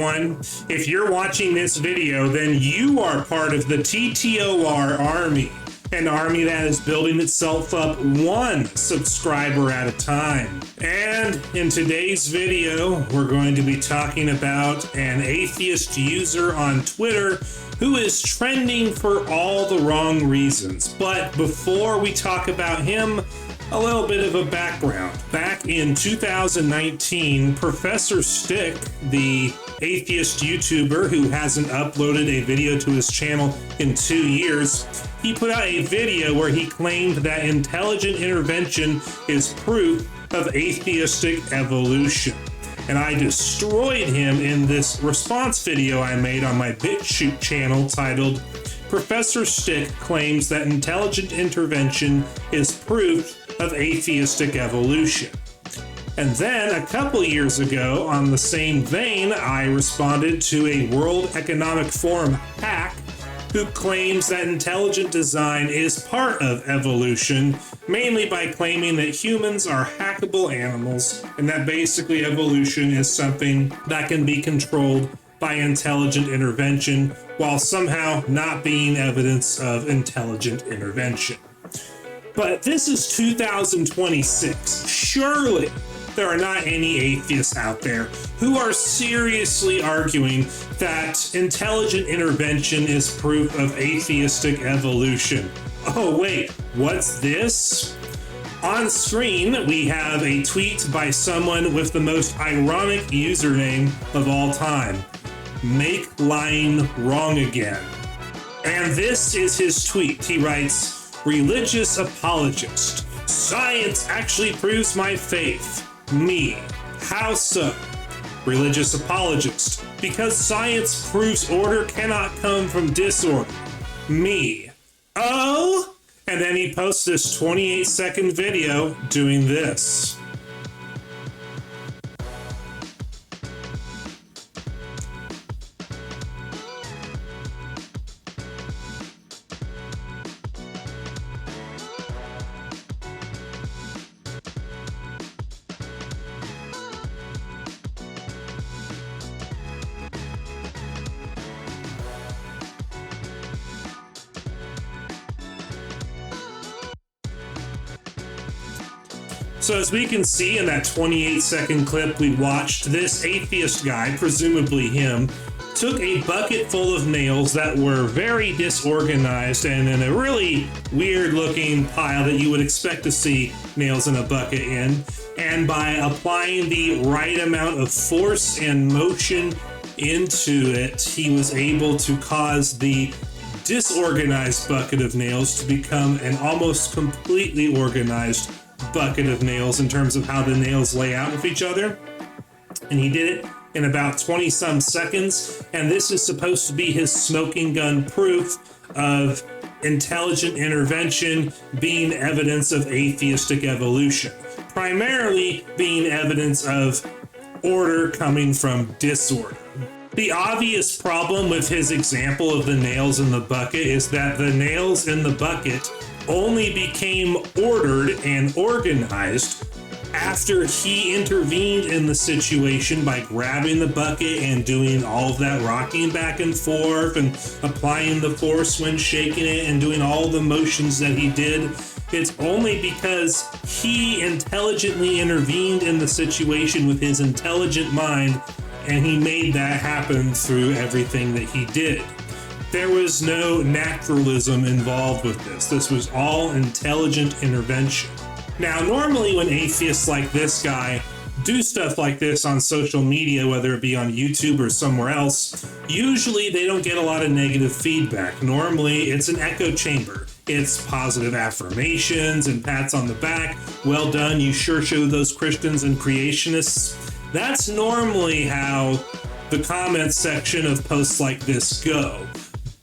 everyone. If you're watching this video, then you are part of the TTOR army, an army that is building itself up one subscriber at a time. And in today's video, we're going to be talking about an atheist user on Twitter who is trending for all the wrong reasons. But before we talk about him, a little bit of a background. Back in 2019, Professor Stick, the atheist YouTuber who hasn't uploaded a video to his channel in 2 years, he put out a video where he claimed that intelligent intervention is proof of atheistic evolution. And I destroyed him in this response video I made on my BitChute channel titled Professor Stick Claims That Intelligent Intervention is Proof of Atheistic Evolution. And then a couple years ago, on the same vein, I responded to a World Economic Forum hack who claims that intelligent design is part of evolution, mainly by claiming that humans are hackable animals and that basically evolution is something that can be controlled by intelligent intervention while somehow not being evidence of intelligent intervention. But this is 2026. Surely there are not any atheists out there who are seriously arguing that intelligent intervention is proof of atheistic evolution. Oh wait, what's this? On screen, we have a tweet by someone with the most ironic username of all time. Make lying wrong again. And this is his tweet. He writes, "Religious apologist. Science actually proves my faith. Me. How so? Religious apologist. Because science proves order cannot come from disorder. Me. Oh?" And then he posts this 28-second video doing this. So as we can see in that 28-second clip we watched, this atheist guy, presumably him, took a bucket full of nails that were very disorganized and in a really weird looking pile that you would expect to see nails in a bucket in, and by applying the right amount of force and motion into it, he was able to cause the disorganized bucket of nails to become an almost completely organized bucket of nails in terms of how the nails lay out with each other. And he did it in about 20 some seconds. And this is supposed to be his smoking gun proof of intelligent intervention being evidence of atheistic evolution, primarily being evidence of order coming from disorder. The obvious problem with his example of the nails in the bucket is that the nails in the bucket only became ordered and organized after he intervened in the situation by grabbing the bucket and doing all of that rocking back and forth and applying the force when shaking it and doing all the motions that he did. It's only because he intelligently intervened in the situation with his intelligent mind, and he made that happen through everything that he did. There was no naturalism involved with this. This was all intelligent intervention. Now, normally when atheists like this guy do stuff like this on social media, whether it be on YouTube or somewhere else, usually they don't get a lot of negative feedback. Normally, it's an echo chamber. It's positive affirmations and pats on the back. Well done, you sure showed those Christians and creationists. That's normally how the comments section of posts like this go.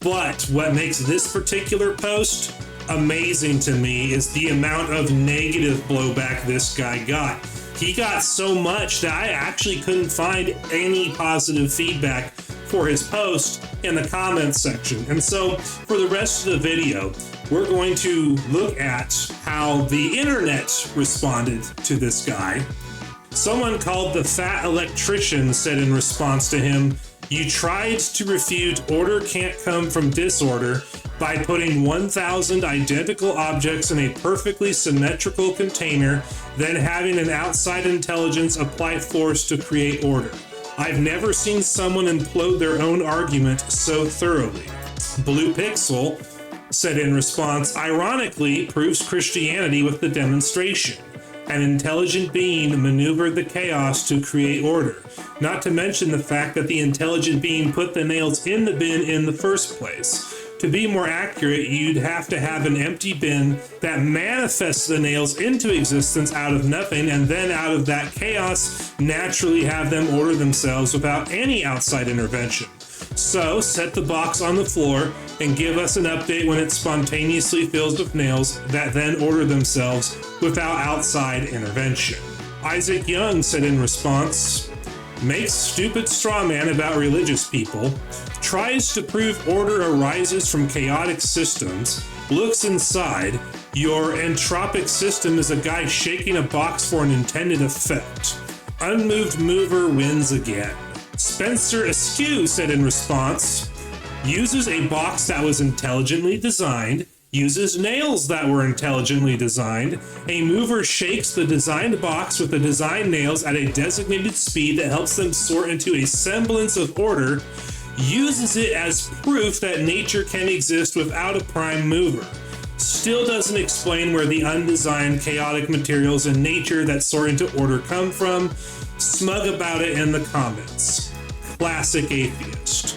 But what makes this particular post amazing to me is the amount of negative blowback this guy got. He got so much that I actually couldn't find any positive feedback for his post in the comments section. And so for the rest of the video, we're going to look at how the internet responded to this guy. Someone called the Fat Electrician said in response to him, "You tried to refute order can't come from disorder by putting 1,000 identical objects in a perfectly symmetrical container, then having an outside intelligence apply force to create order. I've never seen someone implode their own argument so thoroughly." Blue Pixel said in response, "Ironically, proves Christianity with the demonstration. An intelligent being maneuvered the chaos to create order. Not to mention the fact that the intelligent being put the nails in the bin in the first place. To be more accurate, you'd have to have an empty bin that manifests the nails into existence out of nothing, and then out of that chaos, naturally have them order themselves without any outside intervention. So, set the box on the floor and give us an update when it spontaneously fills with nails that then order themselves without outside intervention." Isaac Young said in response, "Makes stupid straw man about religious people, tries to prove order arises from chaotic systems, looks inside, your entropic system is a guy shaking a box for an intended effect. Unmoved mover wins again." Spencer Askew said in response, "Uses a box that was intelligently designed, uses nails that were intelligently designed. A mover shakes the designed box with the designed nails at a designated speed that helps them sort into a semblance of order, uses it as proof that nature can exist without a prime mover. Still doesn't explain where the undesigned chaotic materials in nature that sort into order come from. Smug about it in the comments. Classic atheist."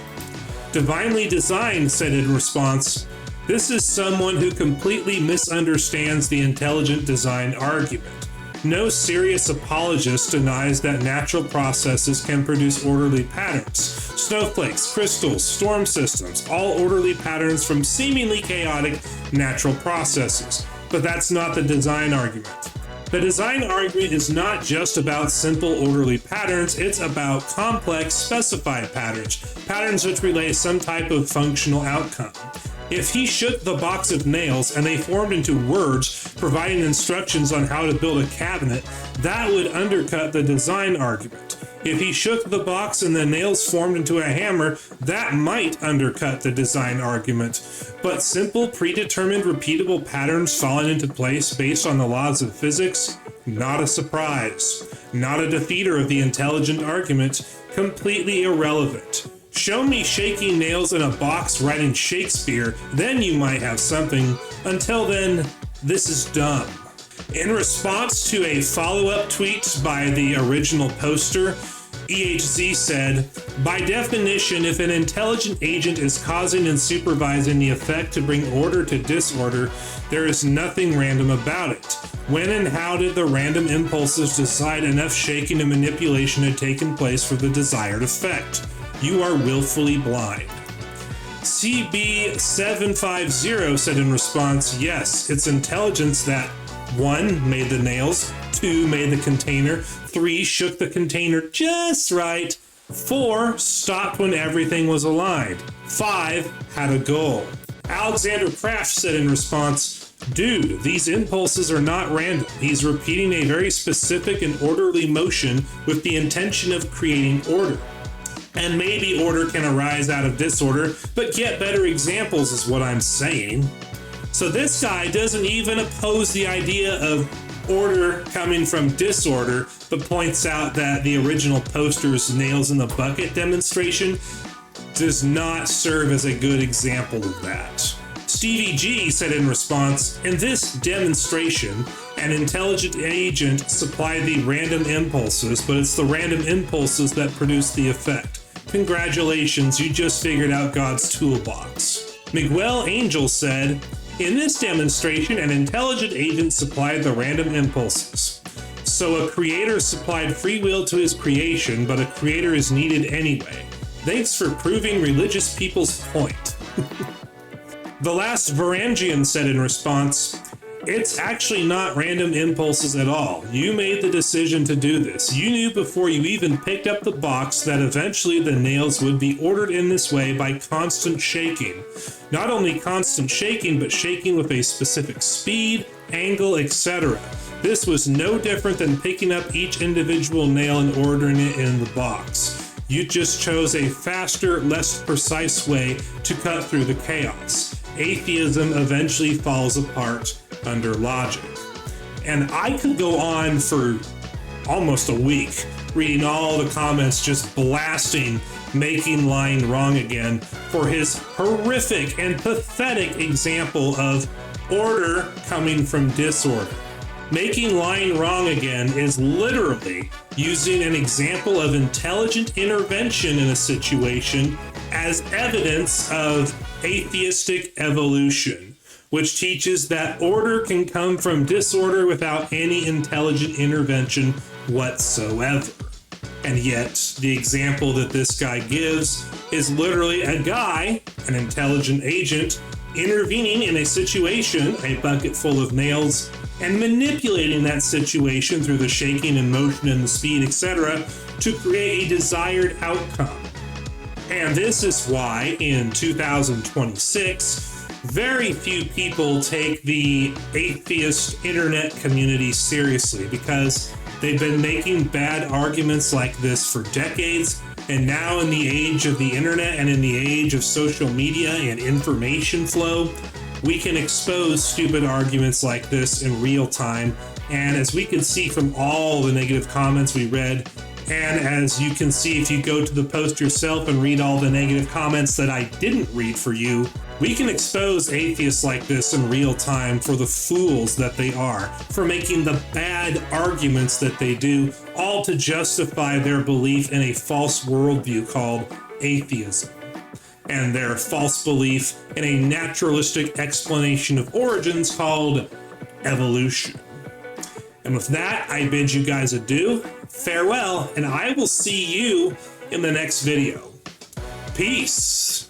Divinely Designed said in response, "This is someone who completely misunderstands the intelligent design argument. No serious apologist denies that natural processes can produce orderly patterns. Snowflakes, crystals, storm systems, all orderly patterns from seemingly chaotic natural processes. But that's not the design argument. The design argument is not just about simple orderly patterns, it's about complex specified patterns, patterns which relay some type of functional outcome. If he shook the box of nails and they formed into words providing instructions on how to build a cabinet, that would undercut the design argument. If he shook the box and the nails formed into a hammer, that might undercut the design argument. But simple, predetermined, repeatable patterns falling into place based on the laws of physics, not a surprise. Not a defeater of the intelligent argument, completely irrelevant. Show me shaking nails in a box writing Shakespeare, then you might have something. Until then, this is dumb." In response to a follow-up tweet by the original poster, EHZ said, "By definition, if an intelligent agent is causing and supervising the effect to bring order to disorder, there is nothing random about it. When and how did the random impulses decide enough shaking and manipulation had taken place for the desired effect? You are willfully blind." CB750 said in response, "Yes, it's intelligence that 1. Made the nails, 2. Made the container, 3. Shook the container just right, 4. Stopped when everything was aligned, 5. Had a goal." Alexander Kraft said in response, "Dude, these impulses are not random. He's repeating a very specific and orderly motion with the intention of creating order. And maybe order can arise out of disorder, but get better examples is what I'm saying." So this guy doesn't even oppose the idea of order coming from disorder, but points out that the original poster's nails in the bucket demonstration does not serve as a good example of that. Stevie G said in response, "In this demonstration, an intelligent agent supplied the random impulses, but it's the random impulses that produce the effect. Congratulations, you just figured out God's toolbox." Miguel Angel said, "In this demonstration, an intelligent agent supplied the random impulses. So a creator supplied free will to his creation, but a creator is needed anyway. Thanks for proving religious people's point." The Last Varangian said in response, "It's actually not random impulses at all. You made the decision to do this. You knew before you even picked up the box that eventually the nails would be ordered in this way by constant shaking. Not only constant shaking, but shaking with a specific speed, angle, etc. This was no different than picking up each individual nail and ordering it in the box. You just chose a faster, less precise way to cut through the chaos. Atheism eventually falls apart under logic. And I could go on for almost a week reading all the comments just blasting Making Lying Wrong Again for his horrific and pathetic example of order coming from disorder. Making Lying Wrong Again is literally using an example of intelligent intervention in a situation as evidence of atheistic evolution, which teaches that order can come from disorder without any intelligent intervention whatsoever. And yet, the example that this guy gives is literally a guy, an intelligent agent, intervening in a situation, a bucket full of nails, and manipulating that situation through the shaking and motion and the speed, etc., to create a desired outcome. And this is why in 2026, very few people take the atheist internet community seriously, because they've been making bad arguments like this for decades. And now in the age of the internet and in the age of social media and information flow, we can expose stupid arguments like this in real time. And as we can see from all the negative comments we read, and as you can see if you go to the post yourself and read all the negative comments that I didn't read for you, we can expose atheists like this in real time for the fools that they are, for making the bad arguments that they do, all to justify their belief in a false worldview called atheism, and their false belief in a naturalistic explanation of origins called evolution. And with that, I bid you guys adieu, farewell, and I will see you in the next video. Peace.